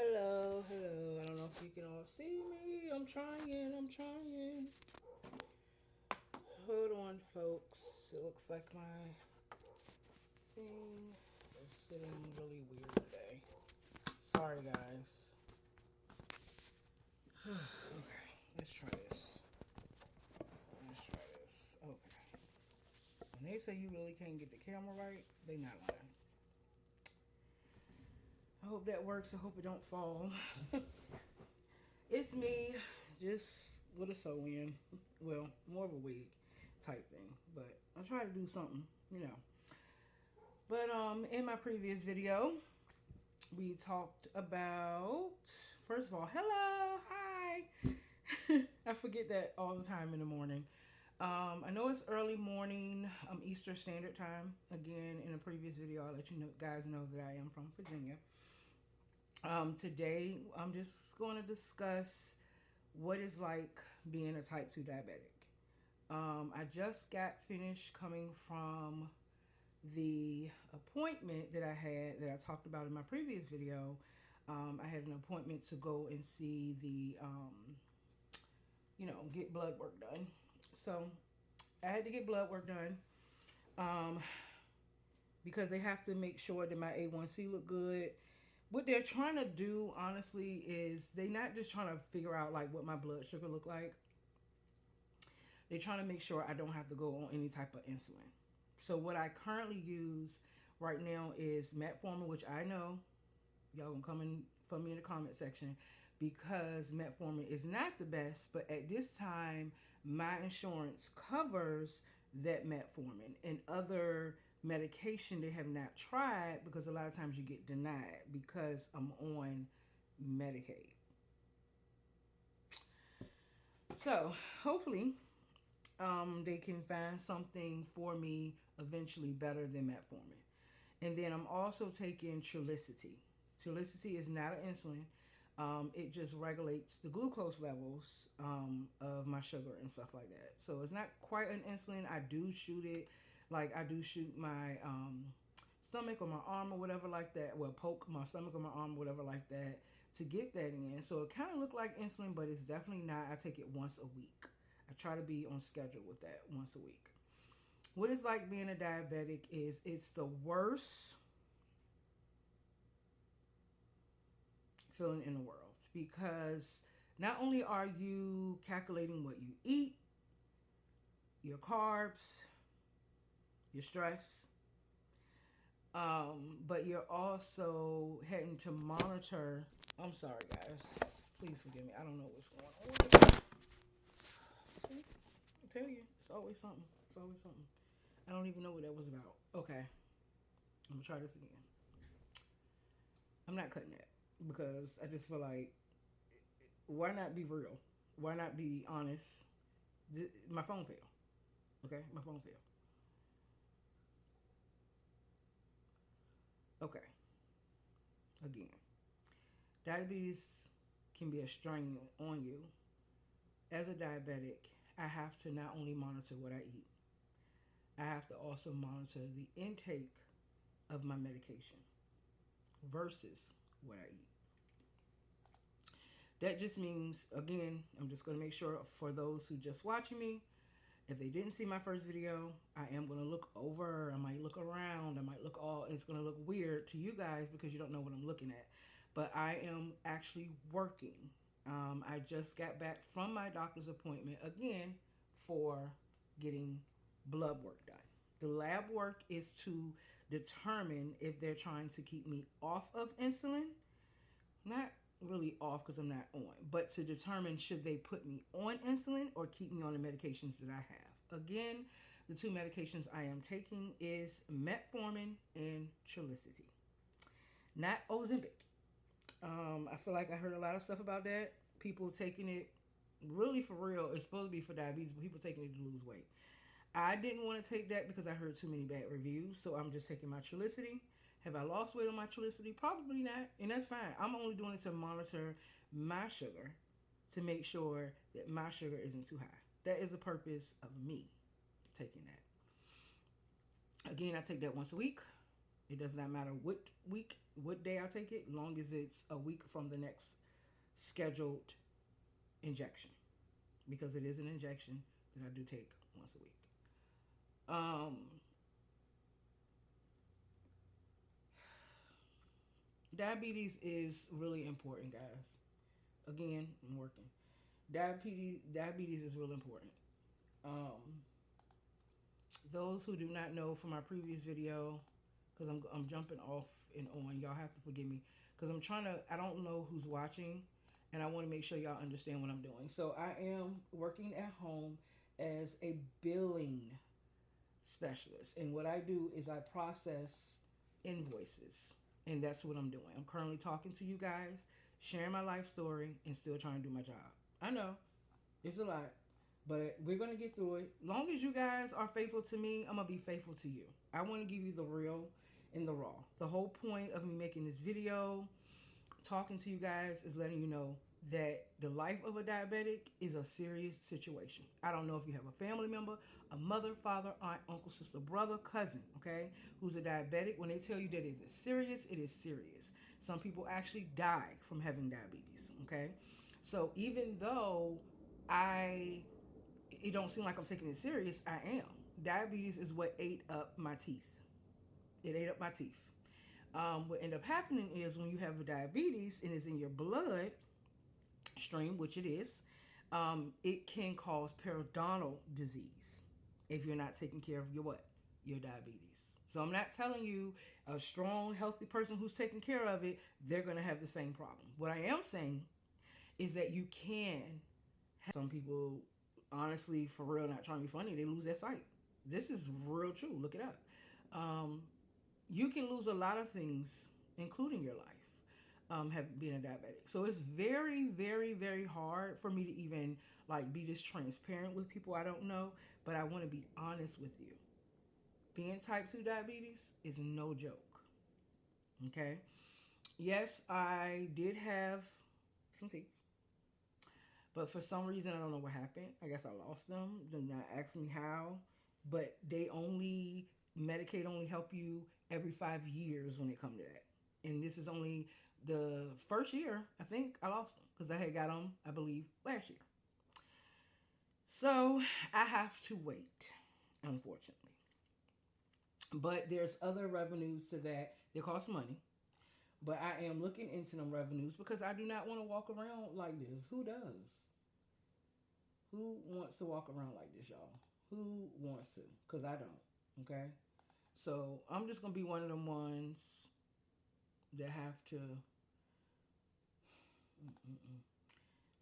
Hello, hello. I don't know if you can all see me. I'm trying. Hold on, folks. It looks like my thing is sitting really weird today. Sorry, guys. Okay, let's try this. Okay. When they say you really can't get the camera right, they not lying. I hope that works. I hope it don't fall. It's me, just with a sew in. Well, more of a wig type thing. But I try to do something, you know. But in my previous video, we talked about, first of all, hello, hi. I forget that all the time in the morning. I know it's early morning, Eastern Standard Time. Again, in a previous video, I'll let you know, guys know that I am from Virginia. Today, I'm just going to discuss what it's like being a type 2 diabetic. I just got finished coming from the appointment that I had that I talked about in my previous video. I had an appointment to go and see get blood work done. So I had to get blood work done um, because they have to make sure that my A1C look good. What they're trying to do, honestly, is they not just trying to figure out like what my blood sugar look like. They're trying to make sure I don't have to go on any type of insulin. So what I currently use right now is metformin, which I know y'all gonna come in for me in the comment section because metformin is not the best, but at this time my insurance covers that metformin and other medication they have not tried because a lot of times you get denied because I'm on Medicaid. So hopefully they can find something for me eventually better than metformin. And then I'm also taking Trulicity. Trulicity is not an insulin. It just regulates the glucose levels of my sugar and stuff like that. So it's not quite an insulin. I do shoot it, like I do shoot my stomach or my arm or whatever like that. Well, poke my stomach or my arm, or whatever like that, to get that in. So it kind of looked like insulin, but it's definitely not. I take it once a week. I try to be on schedule with that once a week. What it's like being a diabetic is it's the worst feeling in the world because not only are you calculating what you eat, your carbs, your stress, but you're also having to monitor. I'm sorry, guys. Please forgive me. I don't know what's going on with this. See, I tell you, it's always something. It's always something. I don't even know what that was about. Okay, I'm gonna try this again. I'm not cutting that because I just feel like why not be real? Why not be honest? My phone failed. Okay, my phone failed. Okay, again, diabetes can be a strain on you. As a diabetic, I have to not only monitor what I eat, I have to also monitor the intake of my medication versus what I eat. That just means, again, I'm just going to make sure for those who just watching me, if they didn't see my first video, I am going to look over, I might look around, I might look all, it's going to look weird to you guys because you don't know what I'm looking at. But I am actually working. I just got back from my doctor's appointment again for getting blood work done. The lab work is to determine if they're trying to keep me off of insulin, not really off because I'm not on, but to determine should they put me on insulin or keep me on the medications that I have. Again, the two medications I am taking is metformin and Trulicity, not Ozempic. I feel like I heard a lot of stuff about that. People taking it really for real. It's supposed to be for diabetes, but people taking it to lose weight. I didn't want to take that because I heard too many bad reviews, so I'm just taking my Trulicity. Have I lost weight on my Trulicity? Probably not, and that's fine. I'm only doing it to monitor my sugar to make sure that my sugar isn't too high. That is the purpose of me taking that. Again, I take that once a week. It does not matter what week, what day I take it, long as it's a week from the next scheduled injection, because it is an injection that I do take once a week. Um, Diabetes is really important, guys. Again, I'm working. Diabetes is real important. Um, those who do not know from my previous video, because I'm jumping off and on, y'all have to forgive me, because I don't know who's watching, and I want to make sure y'all understand what I'm doing. So I am working at home as a billing specialist, and what I do is I process invoices, and that's what I'm doing. I'm currently talking to you guys, sharing my life story, and still trying to do my job. I know it's a lot, but we're gonna get through it. Long as you guys are faithful to me, I'm gonna be faithful to you. I want to give you the real and the raw. The whole point of me making this video, talking to you guys, is letting you know that the life of a diabetic is a serious situation. I don't know if you have a family member, a mother, father, aunt, uncle, sister, brother, cousin, okay, who's a diabetic. When they tell you that it is serious, it is serious. Some people actually die from having diabetes, okay? So even though I it don't seem like I'm taking it serious, I am. Diabetes is what ate up my teeth. It ate up my teeth. What end up happening is when you have a diabetes and it's in your blood stream, which it is, it can cause periodontal disease if you're not taking care of your what? Your diabetes. So I'm not telling you a strong, healthy person who's taking care of it, they're going to have the same problem. What I am saying is that you can have some people, honestly, for real, not trying to be funny, they lose their sight. This is real true. Look it up. You can lose a lot of things, including your life, have being a diabetic. So it's very, very, very hard for me to even like be this transparent with people I don't know. But I want to be honest with you. Being type 2 diabetes is no joke. Okay. Yes, I did have some teeth. But for some reason, I don't know what happened. I guess I lost them. Do not ask me how. But Medicaid only help you every 5 years when it comes to that. And this is only the first year, I think, I lost them. Because I had got them, I believe, last year. So I have to wait, unfortunately. But there's other revenues to that. They cost money. But I am looking into them revenues because I do not want to walk around like this. Who does? Who wants to walk around like this, y'all? Who wants to? Because I don't. Okay? So I'm just going to be one of them ones that have to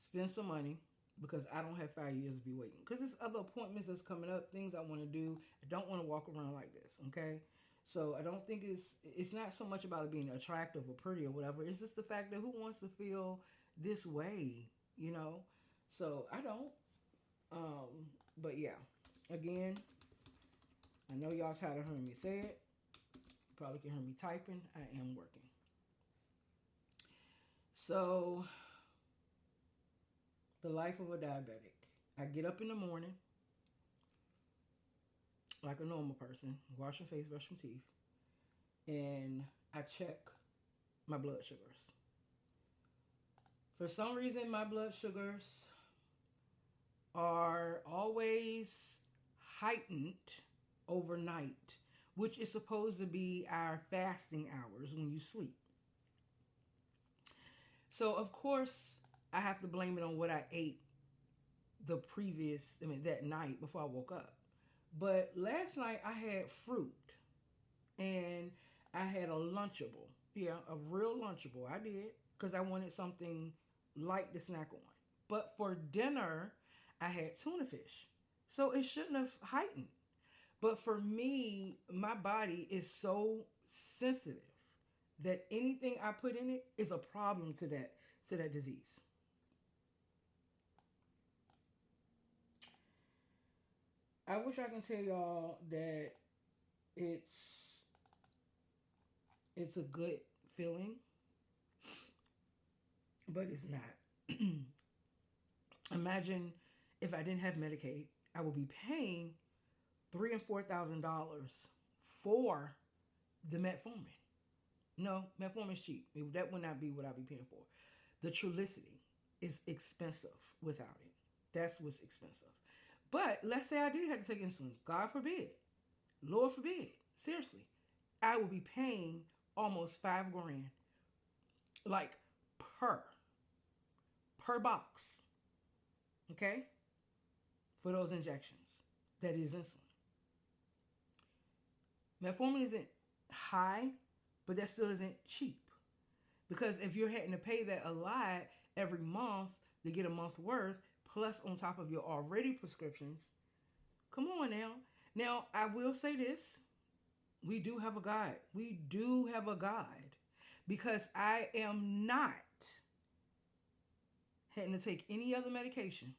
spend some money because I don't have 5 years to be waiting. Because there's other appointments that's coming up, things I want to do. I don't want to walk around like this. Okay? So I don't think it's not so much about it being attractive or pretty or whatever. It's just the fact that who wants to feel this way, you know? So I don't. But yeah, again, I know y'all tired of hearing me say it. You probably can hear me typing. I am working. So the life of a diabetic. I get up in the morning like a normal person, wash your face, brush your teeth, and I check my blood sugars. For some reason, my blood sugars are always heightened overnight, which is supposed to be our fasting hours when you sleep. So, of course, I have to blame it on what I ate that night before I woke up. But last night I had fruit and I had a Lunchable. Yeah, a real Lunchable. I did because I wanted something light to snack on. But for dinner, I had tuna fish. So it shouldn't have heightened. But for me, my body is so sensitive that anything I put in it is a problem to that disease. I wish I can tell y'all that it's a good feeling, but it's not. Imagine if I didn't have Medicaid, I would be paying $3,000 and $4,000 for the metformin. No, metformin is cheap. That would not be what I'd be paying for. The Trulicity is expensive without it. That's what's expensive. But let's say I did have to take insulin. God forbid. Lord forbid. Seriously. I would be paying almost 5 grand, like per per box. Okay? For those injections. That is insulin. Metformin isn't high, but that still isn't cheap. Because if you're having to pay that a lot every month to get a month worth, plus on top of your already prescriptions, come on now. Now, I will say this. We do have a guide. We do have a guide. Because I am not having to take any other medication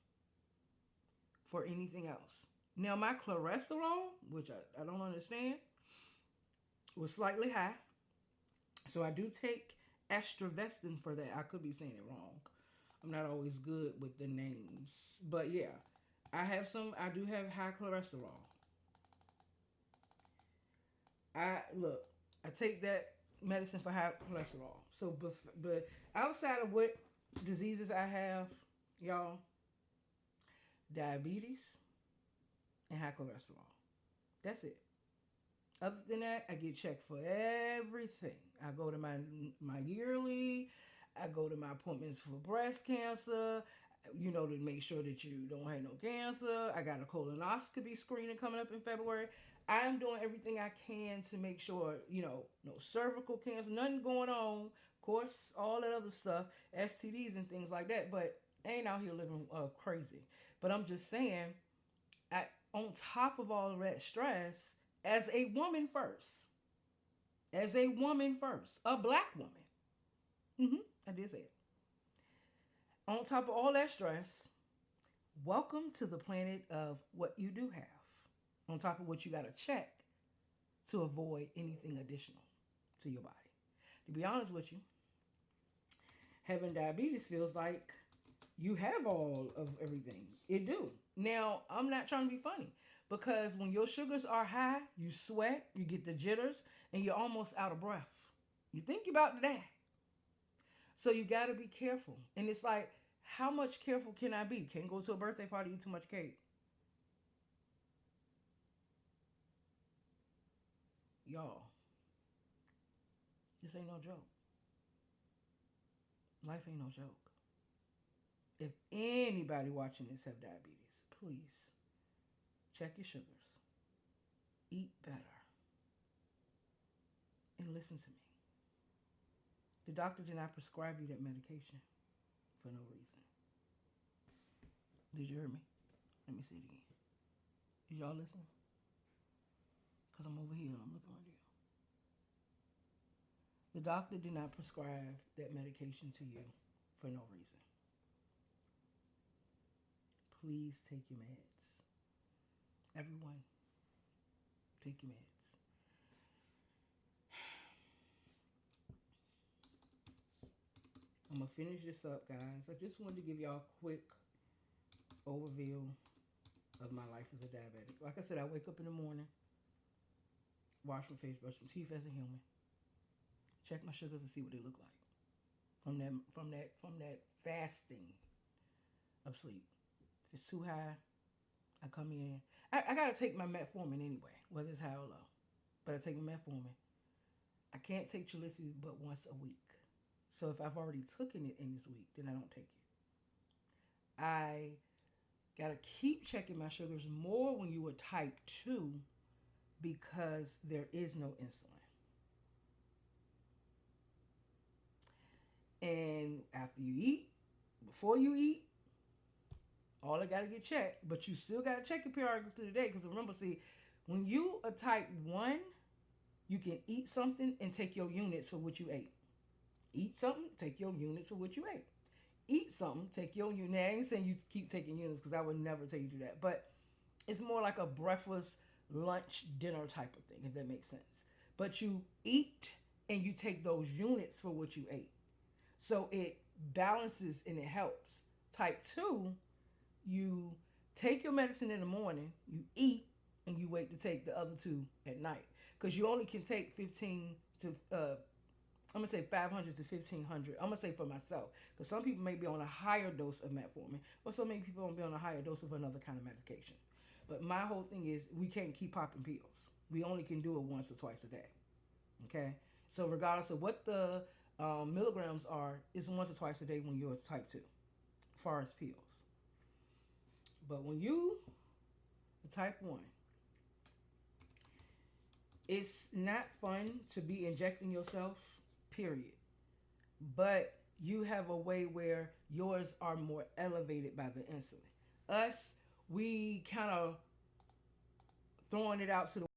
for anything else. Now, my cholesterol, which I don't understand, was slightly high. So I do take Astravestin for that. I could be saying it wrong. I'm not always good with the names. But yeah, I do have high cholesterol. I take that medicine for high cholesterol. So, but outside of what diseases I have, y'all, diabetes and high cholesterol. That's it. Other than that, I get checked for everything. I go to my yearly. I go to my appointments for breast cancer, to make sure that you don't have no cancer. I got a colonoscopy screening coming up in February. I am doing everything I can to make sure, no cervical cancer, nothing going on. Of course, all that other stuff, STDs and things like that. But I ain't out here living crazy. But I'm just saying, on top of all of that stress, as a woman first, a black woman, I did say it. On top of all that stress, welcome to the planet of what you do have. On top of what you got to check to avoid anything additional to your body. To be honest with you, having diabetes feels like you have all of everything. It do. Now, I'm not trying to be funny because when your sugars are high, you sweat, you get the jitters, and you're almost out of breath. You think you're about to die. So you got to be careful. And it's like, how much careful can I be? Can't go to a birthday party, eat too much cake. Y'all, this ain't no joke. Life ain't no joke. If anybody watching this have diabetes, please check your sugars. Eat better. And listen to me. The doctor did not prescribe you that medication for no reason. Did you hear me? Let me say it again. Is y'all listening? Because I'm over here and I'm looking right here. The doctor did not prescribe that medication to you for no reason. Please take your meds. Everyone, take your meds. I'm going to finish this up, guys. I just wanted to give y'all a quick overview of my life as a diabetic. Like I said, I wake up in the morning, wash my face, brush my teeth as a human, check my sugars and see what they look like from that fasting of sleep. If it's too high, I come in. I gotta take my metformin anyway, whether it's high or low. But I take my metformin. I can't take Trulicity but once a week. So if I've already taken it in this week, then I don't take it. I gotta keep checking my sugars more when you were type 2 because there is no insulin. And after you eat, before you eat, all I gotta get checked, but you still gotta check it periodically through the day. Because remember, see, when you are type 1, you can eat something and take your units for what you ate. Eat something, take your units for what you ate. Eat something, take your units. Now, I ain't saying you keep taking units because I would never tell you to do that. But it's more like a breakfast, lunch, dinner type of thing, if that makes sense. But you eat and you take those units for what you ate. So it balances and it helps. Type 2, you take your medicine in the morning, you eat, and you wait to take the other 2 at night. Because you only can take 15 to I'm gonna say 500 to 1500. I'm gonna say for myself, because some people may be on a higher dose of metformin, or so many people will be on a higher dose of another kind of medication. But my whole thing is we can't keep popping pills. We only can do it once or twice a day. Okay, so regardless of what the milligrams are, it's once or twice a day when you're type 2, as far as pills. But when you type 1, it's not fun to be injecting yourself, period. But you have a way where yours are more elevated by the insulin. Us, we kind of throwing it out to the